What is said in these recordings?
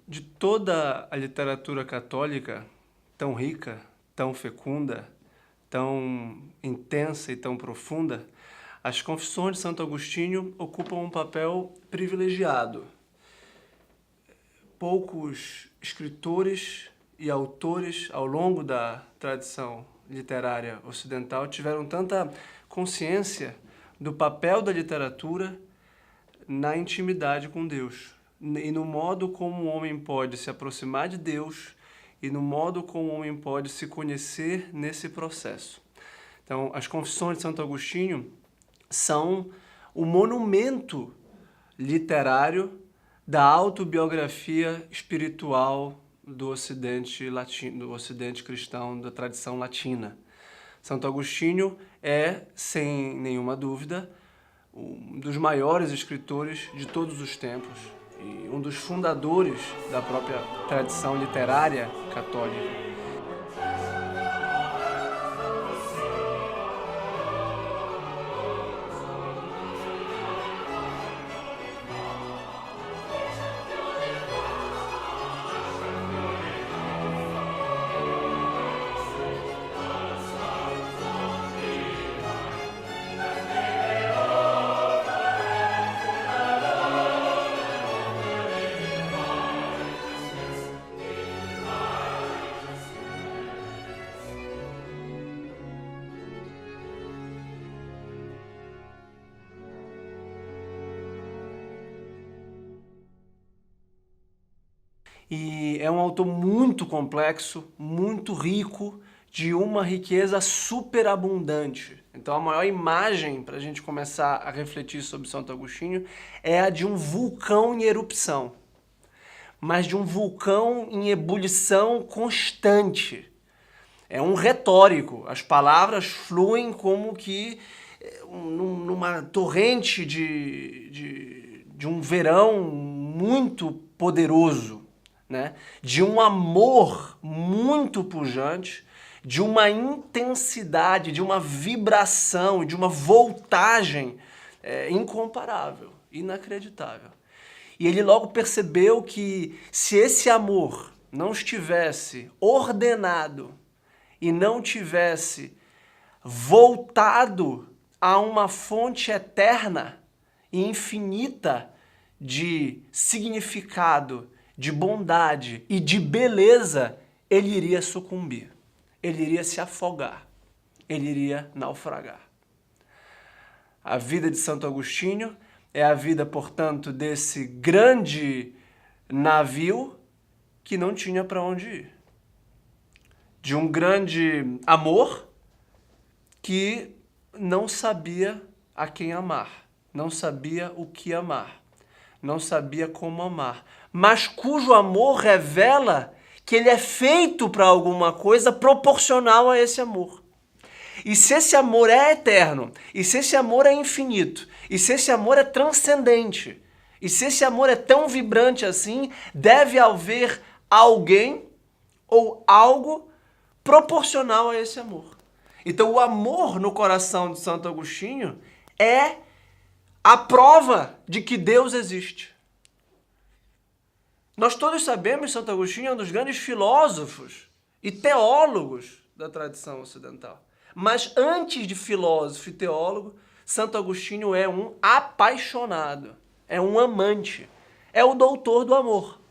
De toda a literatura católica, tão rica, tão fecunda, tão intensa e tão profunda, as Confissões de Santo Agostinho ocupam um papel privilegiado. Poucos escritores e autores ao longo da tradição literária ocidental tiveram tanta consciência do papel da literatura na intimidade com Deus e no modo como o homem pode se aproximar de Deus e no modo como o homem pode se conhecer nesse processo. Então, as Confissões de Santo Agostinho são o monumento literário da autobiografia espiritual do Ocidente latino, do Ocidente cristão, da tradição latina. Santo Agostinho é, sem nenhuma dúvida, um dos maiores escritores de todos os tempos e um dos fundadores da própria tradição literária católica. E é um autor muito complexo, muito rico, de uma riqueza superabundante. Então a maior imagem para a gente começar a refletir sobre Santo Agostinho é a de um vulcão em erupção, mas de um vulcão em ebulição constante. É um retórico, as palavras fluem como que numa torrente de um verão muito poderoso, né? De um amor muito pujante, de uma intensidade, de uma vibração, de uma voltagem incomparável, inacreditável. E ele logo percebeu que se esse amor não estivesse ordenado e não tivesse voltado a uma fonte eterna e infinita de significado, de bondade e de beleza, ele iria sucumbir, ele iria se afogar, ele iria naufragar. A vida de Santo Agostinho é a vida, portanto, desse grande navio que não tinha para onde ir. De um grande amor que não sabia a quem amar, não sabia o que amar, não sabia como amar, mas cujo amor revela que ele é feito para alguma coisa proporcional a esse amor. E se esse amor é eterno, e se esse amor é infinito, e se esse amor é transcendente, e se esse amor é tão vibrante assim, deve haver alguém ou algo proporcional a esse amor. Então o amor no coração de Santo Agostinho é a prova de que Deus existe. Nós todos sabemos que Santo Agostinho é um dos grandes filósofos e teólogos da tradição ocidental. Mas antes de filósofo e teólogo, Santo Agostinho é um apaixonado, é um amante, é o doutor do amor.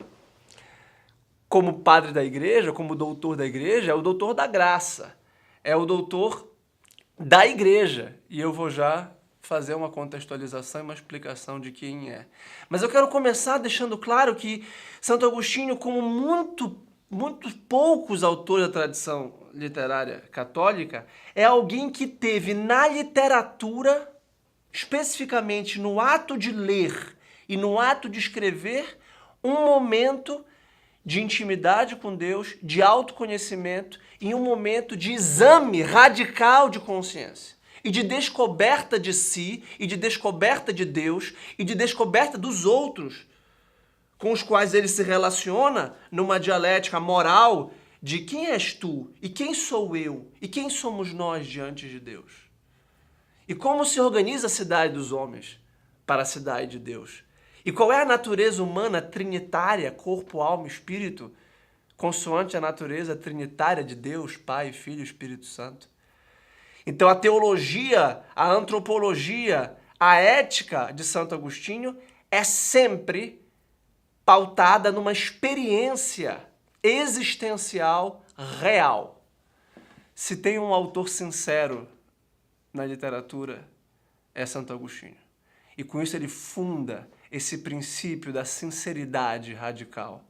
Como padre da igreja, como doutor da igreja, é o doutor da graça, é o doutor da igreja. E eu vou já fazer uma contextualização e uma explicação de quem é. Mas eu quero começar deixando claro que Santo Agostinho, como muitos poucos autores da tradição literária católica, é alguém que teve na literatura, especificamente no ato de ler e no ato de escrever, um momento de intimidade com Deus, de autoconhecimento e um momento de exame radical de consciência e de descoberta de si, e de descoberta de Deus, e de descoberta dos outros, com os quais ele se relaciona numa dialética moral de quem és tu, e quem sou eu, e quem somos nós diante de Deus. E como se organiza a cidade dos homens para a cidade de Deus. E qual é a natureza humana trinitária, corpo, alma e espírito, consoante a natureza trinitária de Deus, Pai, Filho e Espírito Santo? Então a teologia, a antropologia, a ética de Santo Agostinho é sempre pautada numa experiência existencial real. Se tem um autor sincero na literatura, é Santo Agostinho. E com isso ele funda esse princípio da sinceridade radical,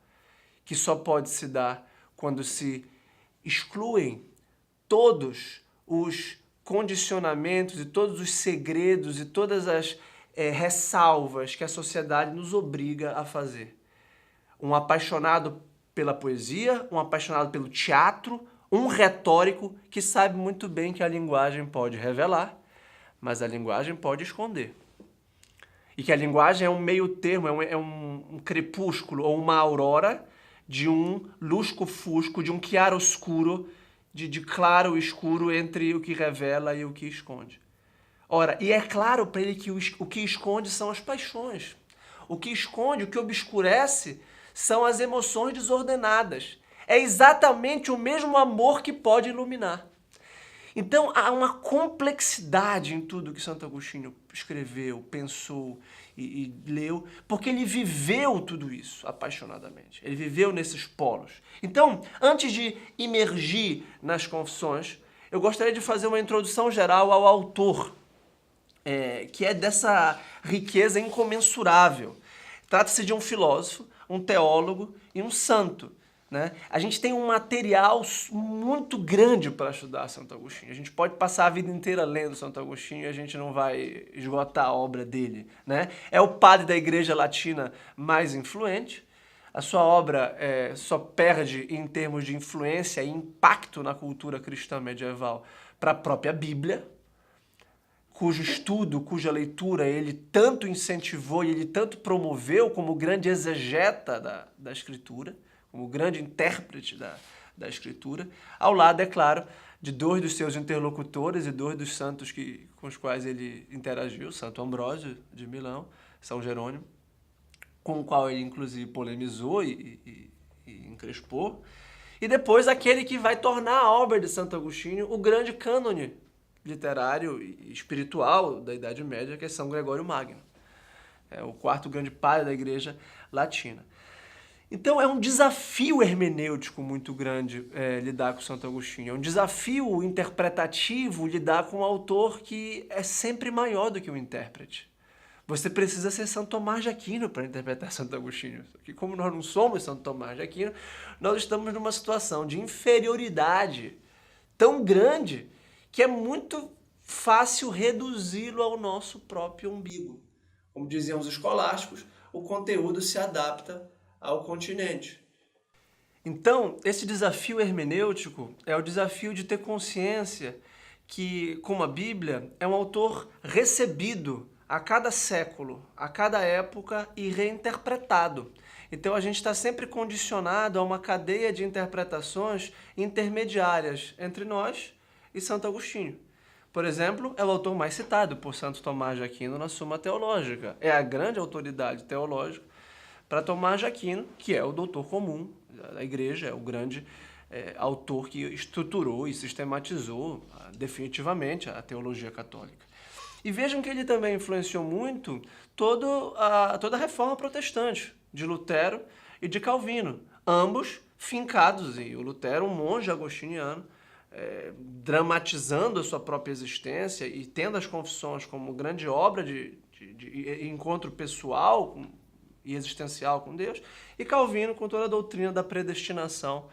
que só pode se dar quando se excluem todos os condicionamentos e todos os segredos e todas as ressalvas que a sociedade nos obriga a fazer. Um apaixonado pela poesia, um apaixonado pelo teatro, um retórico que sabe muito bem que a linguagem pode revelar, mas a linguagem pode esconder. E que a linguagem é um meio termo, é um crepúsculo ou uma aurora de um lusco-fusco, de um chiaroscuro, de claro e escuro entre o que revela e o que esconde. Ora, e é claro para ele que o que esconde são as paixões. O que esconde, o que obscurece, são as emoções desordenadas. É exatamente o mesmo amor que pode iluminar. Então há uma complexidade em tudo que Santo Agostinho escreveu, pensou e leu, porque ele viveu tudo isso apaixonadamente. Ele viveu nesses polos. Então, antes de imergir nas confissões, eu gostaria de fazer uma introdução geral ao autor, que é dessa riqueza incomensurável. Trata-se de um filósofo, um teólogo e um santo. Né? A gente tem um material muito grande para estudar Santo Agostinho. A gente pode passar a vida inteira lendo Santo Agostinho e a gente não vai esgotar a obra dele. Né? É o padre da Igreja Latina mais influente. A sua obra só perde em termos de influência e impacto na cultura cristã medieval para a própria Bíblia, cujo estudo, cuja leitura ele tanto incentivou e ele tanto promoveu como grande exegeta da Escritura, como grande intérprete da Escritura, ao lado, é claro, de dois dos seus interlocutores e dois dos santos com os quais ele interagiu, Santo Ambrósio de Milão, São Jerônimo, com o qual ele inclusive polemizou e encrespou, e depois aquele que vai tornar a obra de Santo Agostinho o grande cânone literário e espiritual da Idade Média, que é São Gregório Magno, o quarto grande padre da Igreja Latina. Então é um desafio hermenêutico muito grande lidar com Santo Agostinho, é um desafio interpretativo lidar com um autor que é sempre maior do que o intérprete. Você precisa ser Santo Tomás de Aquino para interpretar Santo Agostinho. Porque como nós não somos Santo Tomás de Aquino, nós estamos numa situação de inferioridade tão grande que é muito fácil reduzi-lo ao nosso próprio umbigo. Como diziam os escolásticos, o conteúdo se adapta ao continente. Então, esse desafio hermenêutico é o desafio de ter consciência que, como a Bíblia, é um autor recebido a cada século, a cada época e reinterpretado. Então a gente está sempre condicionado a uma cadeia de interpretações intermediárias entre nós e Santo Agostinho. Por exemplo, é o autor mais citado por Santo Tomás de Aquino na Suma Teológica. É a grande autoridade teológica para Tomás de Aquino, que é o doutor comum da Igreja, é o grande autor que estruturou e sistematizou definitivamente a teologia católica. E vejam que ele também influenciou muito toda a reforma protestante, de Lutero e de Calvino, ambos fincados, e o Lutero, um monge agostiniano, dramatizando a sua própria existência e tendo as confissões como grande obra de encontro pessoal e existencial com Deus, e Calvino com toda a doutrina da predestinação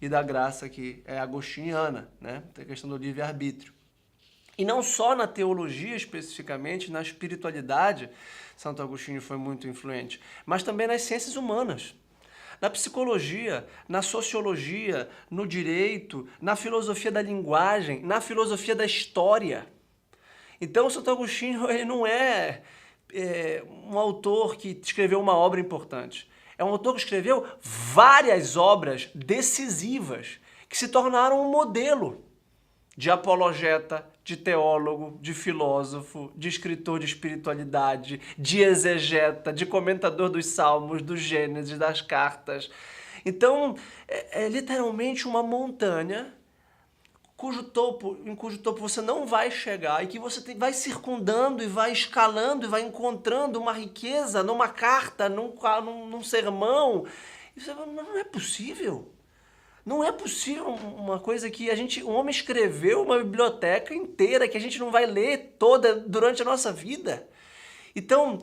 e da graça que é agostiniana, né? Tem a questão do livre-arbítrio. E não só na teologia especificamente, na espiritualidade, Santo Agostinho foi muito influente, mas também nas ciências humanas. Na psicologia, na sociologia, no direito, na filosofia da linguagem, na filosofia da história. Então, Santo Agostinho ele não é um autor que escreveu uma obra importante. É um autor que escreveu várias obras decisivas que se tornaram um modelo de apologeta, de teólogo, de filósofo, de escritor de espiritualidade, de exegeta, de comentador dos salmos, do Gênesis, das cartas. Então, é literalmente uma montanha em cujo topo você não vai chegar e que você vai circundando e vai escalando e vai encontrando uma riqueza numa carta, num sermão. E você fala, não é possível. Não é possível uma coisa que um homem escreveu uma biblioteca inteira que a gente não vai ler toda durante a nossa vida. Então,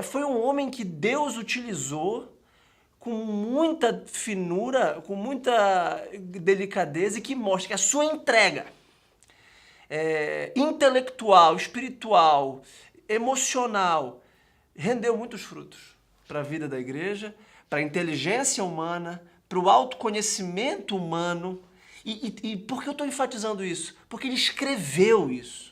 foi um homem que Deus utilizou com muita finura, com muita delicadeza e que mostra que a sua entrega intelectual, espiritual, emocional, rendeu muitos frutos para a vida da igreja, para a inteligência humana, para o autoconhecimento humano. E por que eu estou enfatizando isso? Porque ele escreveu isso.